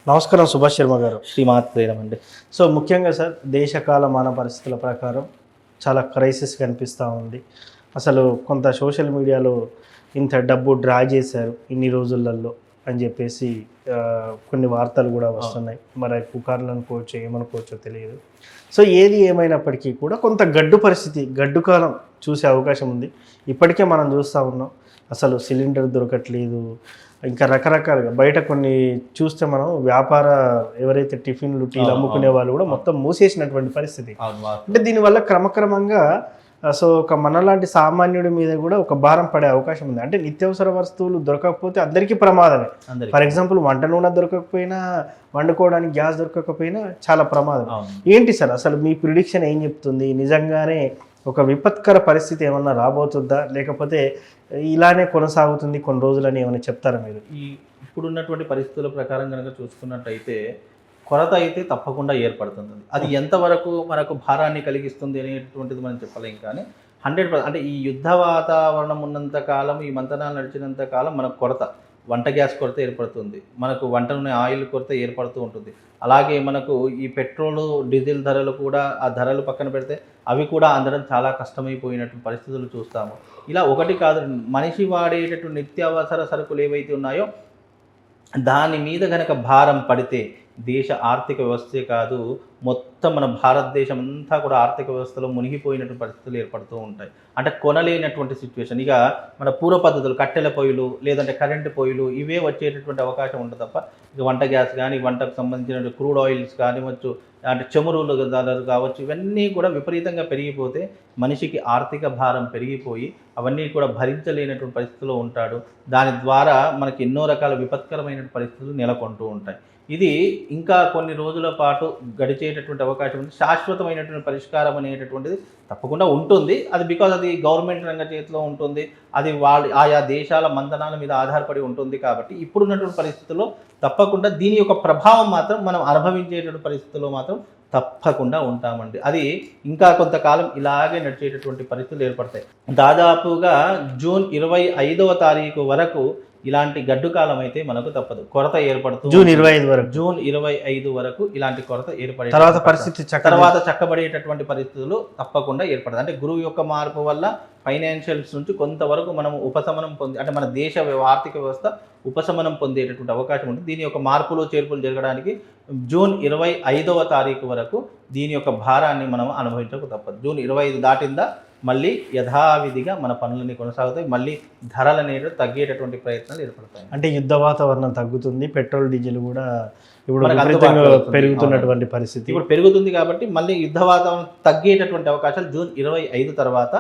నమస్కారం సుభాష్ శర్మ గారు. శ్రీమాత్రేనమండి. సో ముఖ్యంగా సార్ దేశకాల మాన పరిస్థితుల ప్రకారం చాలా క్రైసిస్ కనిపిస్తూ ఉంది. అసలు కొంత సోషల్ మీడియాలో ఇంత డబ్బు డ్రా చేశారు ఇన్ని రోజులలో అని చెప్పేసి కొన్ని వార్తలు కూడా వస్తున్నాయి. మరి పుకార్లు అనుకోవచ్చు, ఏమనుకోవచ్చో తెలియదు. సో ఏది ఏమైనప్పటికీ కూడా కొంత గడ్డు కాలం చూసే అవకాశం ఉంది. ఇప్పటికే మనం చూస్తూ ఉన్నాం, అసలు సిలిండర్ దొరకట్లేదు. ఇంకా రకరకాలుగా బయట కొన్ని చూస్తే మనం ఎవరైతే టిఫిన్లు టీలు అమ్ముకునే వాళ్ళు కూడా మొత్తం మూసేసినటువంటి పరిస్థితి. అంటే దీనివల్ల క్రమక్రమంగా సో ఒక మనలాంటి సామాన్యుడి మీద కూడా ఒక భారం పడే అవకాశం ఉంది. అంటే నిత్యావసర వస్తువులు దొరకకపోతే అందరికీ ప్రమాదమే. ఫర్ ఎగ్జాంపుల్ వంట నూనె దొరకకపోయినా, వండుకోవడానికి గ్యాస్ దొరకకపోయినా చాలా ప్రమాదం. ఏంటి సార్ అసలు మీ ప్రిడిక్షన్ ఏం చెప్తుంది? నిజంగానే ఒక విపత్కర పరిస్థితి ఏమన్నా రాబోతుందా, లేకపోతే ఇలానే కొనసాగుతుంది కొన్ని రోజులని ఏమైనా చెప్తారా మీరు? ఇప్పుడున్నటువంటి పరిస్థితుల ప్రకారం కనుక చూసుకున్నట్టయితే కొరత అయితే తప్పకుండా ఏర్పడుతుంది. అది ఎంతవరకు మనకు భారాన్ని కలిగిస్తుంది అనేటువంటిది మనం చెప్పలేం. కానీ 100% అంటే ఈ యుద్ధ వాతావరణం ఉన్నంత కాలం, ఈ మంతనాలు నడిచినంత కాలం మనకు కొరత, వంట గ్యాస్ కొరత ఏర్పడుతుంది, మనకు వంట నూనె ఆయిల్ కొరత ఏర్పడుతూ ఉంటుంది. అలాగే మనకు ఈ పెట్రోలు డీజిల్ ధరలు కూడా, ఆ ధరలు పక్కన పెడితే అవి కూడా అందడం చాలా కష్టమైపోయినటువంటి పరిస్థితులు చూస్తాము. ఇలా ఒకటి కాదు, మనిషి వాడేటటువంటి నిత్యావసర సరుకులు ఏవైతే ఉన్నాయో దాని మీద కనుక భారం పడితే దేశ ఆర్థిక వ్యవస్థే కాదు, మొత్తం మన భారతదేశం అంతా కూడా ఆర్థిక వ్యవస్థలో మునిగిపోయినటువంటి పరిస్థితులు ఏర్పడుతూ ఉంటాయి. అంటే కొనలేనటువంటి సిచ్యువేషన్. ఇక మన పూర్వ పద్ధతులు కట్టెల పొయ్యిలు లేదంటే కరెంటు పొయ్యిలు ఇవే వచ్చేటటువంటి అవకాశం ఉంటుంది తప్ప ఇక వంట గ్యాస్ కానీ, వంటకు సంబంధించిన క్రూడ్ ఆయిల్స్ కానివచ్చు, అంటే చమురులు ధరలు కావచ్చు, ఇవన్నీ కూడా విపరీతంగా పెరిగిపోతే మనిషికి ఆర్థిక భారం పెరిగిపోయి అవన్నీ కూడా భరించలేనటువంటి పరిస్థితిలో ఉంటాడు. దాని ద్వారా మనకి ఎన్నో రకాల విపత్కరమైన పరిస్థితులు నెలకొంటూ ఉంటాయి. ఇది ఇంకా కొన్ని రోజుల పాటు గడిచేటటువంటి అవకాశం ఉంది. శాశ్వతమైనటువంటి పరిష్కారం అనేటటువంటిది తప్పకుండా ఉంటుంది. అది బికాజ్ అది గవర్నమెంట్ రంగ చేతిలో ఉంటుంది. అది ఆయా దేశాల మంతనాల మీద ఆధారపడి ఉంటుంది. కాబట్టి ఇప్పుడున్నటువంటి పరిస్థితుల్లో తప్పకుండా దీని యొక్క ప్రభావం మాత్రం మనం అనుభవించేటటువంటి పరిస్థితుల్లో మాత్రం తప్పకుండా ఉంటామండి. అది ఇంకా కొంతకాలం ఇలాగే నడిచేటటువంటి పరిస్థితులు ఏర్పడతాయి. దాదాపుగా జూన్ 25వ తారీఖు వరకు ఇలాంటి గడ్డు కాలం అయితే మనకు తప్పదు. కొరత ఏర్పడుతుంది. జూన్ 25 వరకు ఇలాంటి కొరత ఏర్పడే తర్వాత చక్కబడేటటువంటి పరిస్థితులు తప్పకుండా ఏర్పడతాయి. అంటే గురువు యొక్క మార్పు వల్ల ఫైనాన్షియల్స్ నుంచి కొంతవరకు మనం ఉపశమనం అంటే మన దేశ ఆర్థిక వ్యవస్థ ఉపశమనం పొందేటటువంటి అవకాశం ఉంటుంది. దీని యొక్క మార్పులు చేర్పులు జరగడానికి జూన్ 25వ తారీఖు వరకు దీని యొక్క భారాన్ని మనం అనుభవించక తప్పదు. జూన్ 25 దాటిందా మళ్ళీ యథావిధిగా మన పనులన్నీ కొనసాగుతాయి. మళ్ళీ ధరలు అనేవి తగ్గేటటువంటి ప్రయత్నాలు ఏర్పడతాయి. అంటే యుద్ధ వాతావరణం తగ్గుతుంది, పెట్రోల్ డీజిల్ కూడా ఇప్పుడు పెరుగుతున్నటువంటి పరిస్థితి ఇప్పుడు పెరుగుతుంది. కాబట్టి మళ్ళీ యుద్ధ వాతావరణం తగ్గేటటువంటి అవకాశాలు జూన్ 25 తర్వాత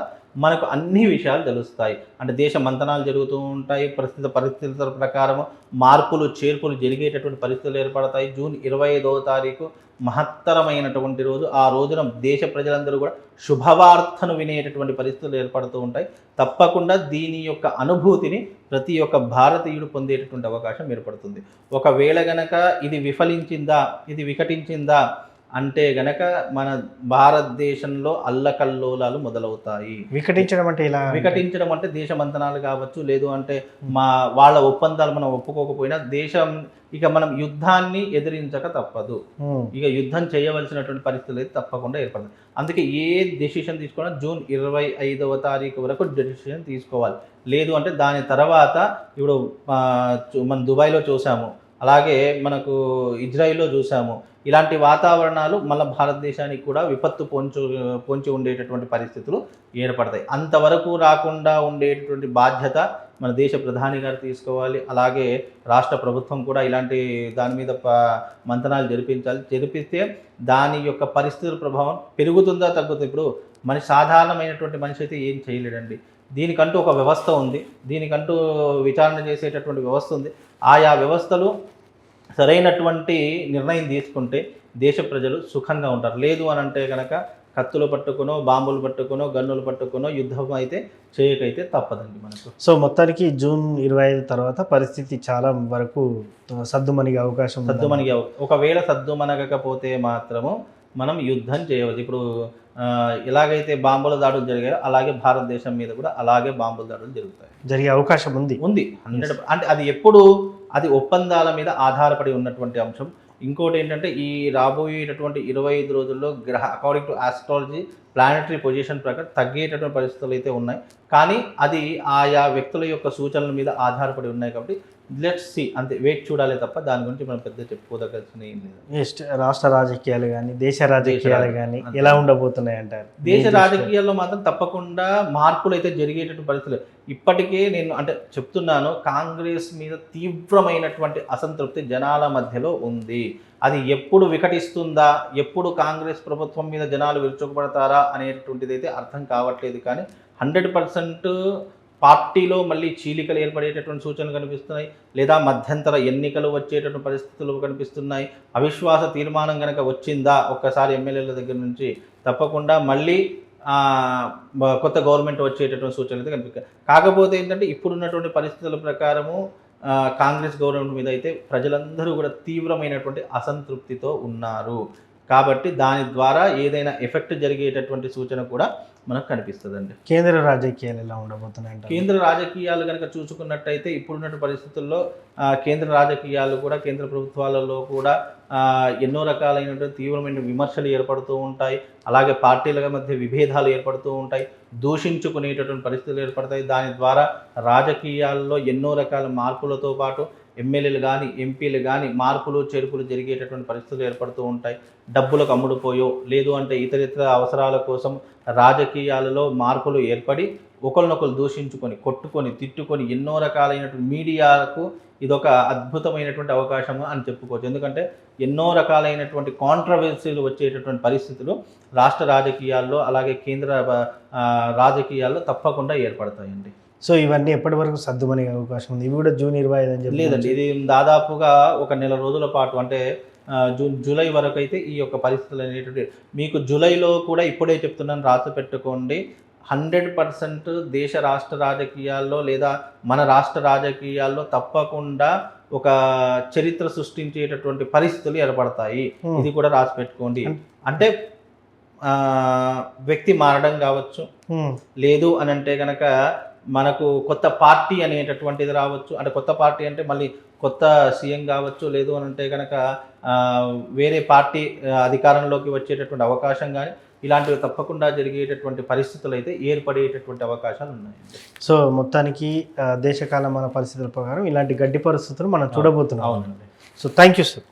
మనకు అన్ని విషయాలు తెలుస్తాయి. అంటే దేశ మంతనాలు జరుగుతూ ఉంటాయి. పరిస్థితుల ప్రకారం మార్పులు చేర్పులు జరిగేటటువంటి పరిస్థితులు ఏర్పడతాయి. జూన్ 25వ తారీఖు మహత్తరమైనటువంటి రోజు. ఆ రోజున దేశ ప్రజలందరూ కూడా శుభవార్తను వినేటటువంటి పరిస్థితులు ఏర్పడుతూ ఉంటాయి. తప్పకుండా దీని యొక్క అనుభూతిని ప్రతి ఒక్క భారతీయుడు పొందేటటువంటి అవకాశం ఏర్పడుతుంది. ఒకవేళ గనక ఇది వికటించిందా అంటే గనక మన భారతదేశంలో అల్లకల్లోలాలు మొదలవుతాయి. వికటించడం అంటే దేశ మంతనాలు కావచ్చు, లేదు అంటే వాళ్ళ ఒప్పందాలు మనం ఒప్పుకోకపోయినా దేశం ఇక మనం యుద్ధాన్ని ఎదిరించక తప్పదు. ఇక యుద్ధం చేయవలసినటువంటి పరిస్థితులు అయితే తప్పకుండా ఏర్పడుతుంది. అందుకే ఏ డెసిషన్ తీసుకున్నా జూన్ 25వ తారీఖు వరకు డెసిషన్ తీసుకోవాలి. లేదు అంటే దాని తర్వాత ఇప్పుడు మనం దుబాయ్లో చూసాము, అలాగే మనకు ఇజ్రాయిల్లో చూసాము. ఇలాంటి వాతావరణాలు మళ్ళీ భారతదేశానికి కూడా విపత్తు పొంచి ఉండేటటువంటి పరిస్థితులు ఏర్పడతాయి. అంతవరకు రాకుండా ఉండేటటువంటి బాధ్యత మన దేశ ప్రధాని గారు తీసుకోవాలి. అలాగే రాష్ట్ర ప్రభుత్వం కూడా ఇలాంటి దాని మీద మంతనాలు జరిపిస్తే దాని యొక్క పరిస్థితుల ప్రభావం పెరుగుతుందా తగ్గుతుంది. ఇప్పుడు సాధారణమైనటువంటి మనిషి అయితే ఏం చేయలేడండి. దీనికంటూ ఒక వ్యవస్థ ఉంది, దీనికంటూ విచారణ చేసేటటువంటి వ్యవస్థ ఉంది. ఆయా వ్యవస్థలు సరైనటువంటి నిర్ణయం తీసుకుంటే దేశ ప్రజలు సుఖంగా ఉంటారు. లేదు అని అంటే కనుక కత్తులు పట్టుకునో, బాంబులు పట్టుకునో, గన్నులు పట్టుకునో యుద్ధం అయితే చేయకైతే తప్పదండి మనకు. సో మొత్తానికి జూన్ 25 తర్వాత పరిస్థితి చాలా వరకు సద్దుమణిగే అవకాశం. ఒకవేళ సద్దుమణగకపోతే మాత్రము మనం యుద్ధం చేయవచ్చు. ఇప్పుడు ఎలాగైతే బాంబుల దాడులు జరిగాయో అలాగే భారతదేశం మీద కూడా అలాగే బాంబుల దాడులు జరిగే అవకాశం ఉంది. 100%. అంటే అది ఎప్పుడు అది ఒప్పందాల మీద ఆధారపడి ఉన్నటువంటి అంశం. ఇంకోటి ఏంటంటే ఈ రాబోయేటటువంటి 25 రోజుల్లో according to astrology planetary position ప్రకారం తగ్గేటటువంటి పరిస్థితులు అయితే ఉన్నాయి. కానీ అది ఆయా వ్యక్తుల యొక్క సూచనల మీద ఆధారపడి ఉన్నాయి కాబట్టి లెట్స్ సి, అంతే, వెయిట్ చూడాలి తప్ప దాని గురించి మనం పెద్ద చెప్పుకోదలసిన ఏం లేదు. నెక్స్ట్ రాష్ట్ర రాజకీయాలు కానీ దేశ రాజకీయాలు కానీ ఎలా ఉండబోతున్నాయి అంటారు? దేశ రాజకీయాల్లో మాత్రం తప్పకుండా మార్పులు అయితే జరిగేటటువంటి పరిస్థితులు. ఇప్పటికే నేను అంటే చెప్తున్నాను, కాంగ్రెస్ మీద తీవ్రమైనటువంటి అసంతృప్తి జనాల మధ్యలో ఉంది. అది ఎప్పుడు వికటిస్తుందా, ఎప్పుడు కాంగ్రెస్ ప్రభుత్వం మీద జనాలు విరుచుకుపడతారా అనేటువంటిది అయితే అర్థం కావట్లేదు. కానీ 100% పార్టీలో మళ్ళీ చీలికలు ఏర్పడేటటువంటి సూచనలు కనిపిస్తున్నాయి, లేదా మధ్యంతర ఎన్నికలు వచ్చేటటువంటి పరిస్థితులు కనిపిస్తున్నాయి. అవిశ్వాస తీర్మానం కనుక వచ్చిందా ఒక్కసారి ఎమ్మెల్యేల దగ్గర నుంచి, తప్పకుండా మళ్ళీ కొత్త గవర్నమెంట్ వచ్చేటటువంటి సూచనలు అయితే కనిపిస్తాయి. కాకపోతే ఏంటంటే ఇప్పుడున్నటువంటి పరిస్థితుల ప్రకారము కాంగ్రెస్ గవర్నమెంట్ మీద అయితే ప్రజలందరూ కూడా తీవ్రమైనటువంటి అసంతృప్తితో ఉన్నారు. కాబట్టి దాని ద్వారా ఏదైనా ఎఫెక్ట్ జరిగేటటువంటి సూచన కూడా మనకు కనిపిస్తుందండి. కేంద్ర రాజకీయాలు ఎలా ఉండబోతున్నాయి? కేంద్ర రాజకీయాలు కనుక చూసుకున్నట్టయితే ఇప్పుడున్న పరిస్థితుల్లో కేంద్ర రాజకీయాలు కూడా, కేంద్ర ప్రభుత్వాలలో కూడా ఎన్నో రకాలైనటువంటి తీవ్రమైన విమర్శలు ఏర్పడుతూ ఉంటాయి. అలాగే పార్టీల మధ్య విభేదాలు ఏర్పడుతూ ఉంటాయి, దూషించుకునేటటువంటి పరిస్థితులు ఏర్పడతాయి. దాని ద్వారా రాజకీయాల్లో ఎన్నో రకాల మార్పులతో పాటు ఎమ్మెల్యేలు కానీ ఎంపీలు కానీ మార్పులు చేర్పులు జరిగేటటువంటి పరిస్థితులు ఏర్పడుతూ ఉంటాయి. డబ్బులకు అమ్ముడుపోయో లేదు అంటే ఇతరితర అవసరాల కోసం రాజకీయాలలో మార్పులు ఏర్పడి ఒకరినొకరు దూషించుకొని, కొట్టుకొని, తిట్టుకొని ఎన్నో రకాలైనటువంటి మీడియాకు ఇదొక అద్భుతమైనటువంటి అవకాశం అని చెప్పుకోవచ్చు. ఎందుకంటే ఎన్నో రకాలైనటువంటి కాంట్రవర్సీలు వచ్చేటటువంటి పరిస్థితులు రాష్ట్ర రాజకీయాల్లో అలాగే కేంద్ర రాజకీయాల్లో తప్పకుండా ఏర్పడతాయండి. సో ఇవన్నీ ఎప్పటి వరకు సర్దుమనే అవకాశం ఉంది? ఇవి కూడా జూన్ 25 అని చెప్పి లేదండి, ఇది దాదాపుగా ఒక నెల రోజుల పాటు, అంటే జూలై వరకు అయితే ఈ యొక్క పరిస్థితులు అనేటువంటి మీకు జూలైలో కూడా ఇప్పుడే చెప్తున్నాను, రాసి పెట్టుకోండి. 100% దేశ రాష్ట్ర రాజకీయాల్లో లేదా మన రాష్ట్ర రాజకీయాల్లో తప్పకుండా ఒక చరిత్ర సృష్టించేటటువంటి పరిస్థితులు ఏర్పడతాయి. ఇది కూడా రాసి పెట్టుకోండి. అంటే వ్యక్తి మారడం కావచ్చు, లేదు అని అంటే కనుక మనకు కొత్త పార్టీ అనేటటువంటిది రావచ్చు. అంటే కొత్త పార్టీ అంటే మళ్ళీ కొత్త సీఎం కావచ్చు, లేదు అని అంటే కనుక వేరే పార్టీ అధికారంలోకి వచ్చేటటువంటి అవకాశం కానీ ఇలాంటివి తప్పకుండా జరిగేటటువంటి పరిస్థితులు అయితే ఏర్పడేటటువంటి అవకాశాలు ఉన్నాయండి. సో మొత్తానికి దేశకాలమాన పరిస్థితుల ప్రకారం ఇలాంటి గడ్డి పరిస్థితులు మనం చూడబోతున్నాం. అవునండి. So thank you sir.